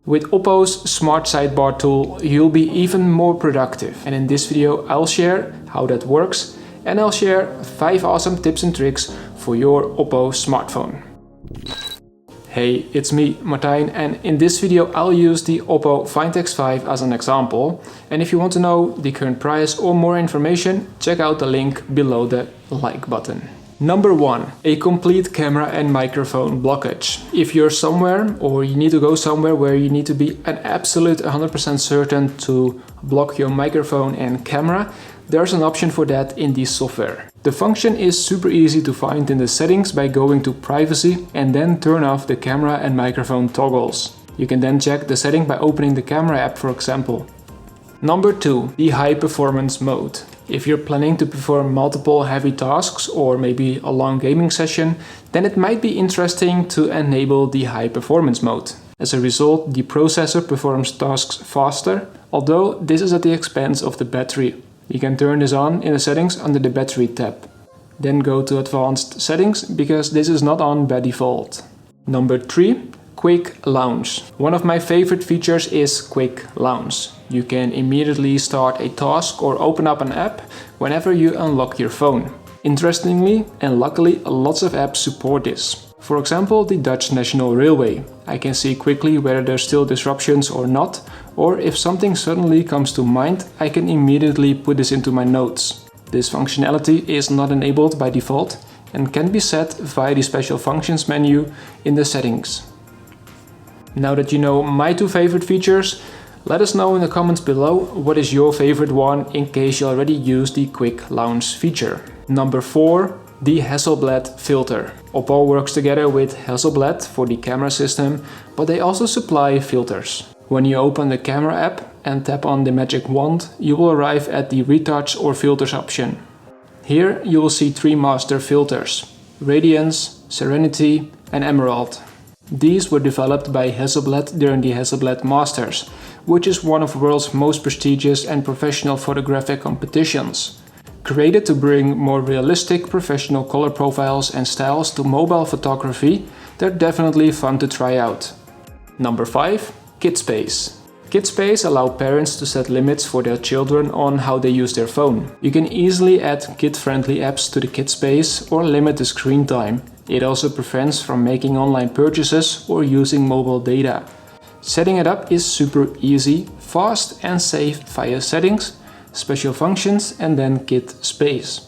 With OPPO's Smart Sidebar tool, you'll be even more productive. And in this video, I'll share how that works, and I'll share 5 awesome tips and tricks for your OPPO smartphone. Hey, it's me, Martijn, and in this video I'll use the OPPO Find X5 as an example. And if you want to know the current price or more information, check out the link below the like button. Number 1. A complete camera and microphone blockage. If you're somewhere or you need to go somewhere where you need to be an absolute 100% certain to block your microphone and camera, there's an option for that in the software. The function is super easy to find in the settings by going to privacy and then turn off the camera and microphone toggles. You can then check the setting by opening the camera app, for example. Number 2. The high performance mode. If you're planning to perform multiple heavy tasks or maybe a long gaming session, then it might be interesting to enable the high performance mode. As a result, the processor performs tasks faster, although this is at the expense of the battery. You can turn this on in the settings under the battery tab. Then go to advanced settings because this is not on by default. Number 3. Quick launch. One of my favorite features is quick launch. You can immediately start a task or open up an app whenever you unlock your phone. Interestingly and luckily, lots of apps support this. For example, the Dutch National Railway. I can see quickly whether there's still disruptions or not, or if something suddenly comes to mind, I can immediately put this into my notes. This functionality is not enabled by default and can be set via the special functions menu in the settings. Now that you know my 2 favorite features, let us know in the comments below what is your favorite one in case you already use the quick launch feature. Number 4. The Hasselblad filter. OPPO works together with Hasselblad for the camera system, but they also supply filters. When you open the camera app and tap on the magic wand, you will arrive at the retouch or filters option. Here you will see 3 master filters: Radiance, Serenity and Emerald. These were developed by Hasselblad during the Hasselblad Masters, which is one of the world's most prestigious and professional photographic competitions. Created to bring more realistic professional color profiles and styles to mobile photography, they're definitely fun to try out. Number 5. KidSpace. KidSpace allow parents to set limits for their children on how they use their phone. You can easily add kid-friendly apps to the KidSpace or limit the screen time. It also prevents from making online purchases or using mobile data. Setting it up is super easy, fast and safe via settings, special functions and then KidSpace.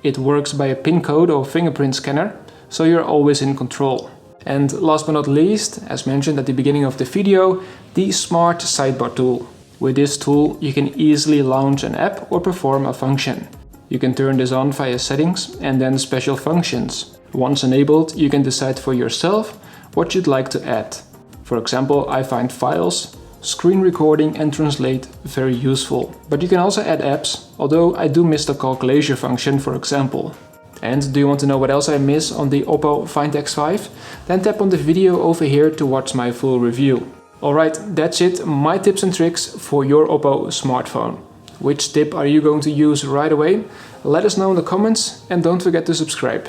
It works by a PIN code or fingerprint scanner, so you're always in control. And last but not least, as mentioned at the beginning of the video, the Smart Sidebar tool. With this tool, you can easily launch an app or perform a function. You can turn this on via settings and then special functions. Once enabled, you can decide for yourself what you'd like to add. For example, I find files, screen recording and translate very useful. But you can also add apps, although I do miss the calculation function, for example. And do you want to know what else I miss on the OPPO Find X5? Then tap on the video over here to watch my full review. Alright, that's it, my tips and tricks for your OPPO smartphone. Which tip are you going to use right away? Let us know in the comments and don't forget to subscribe.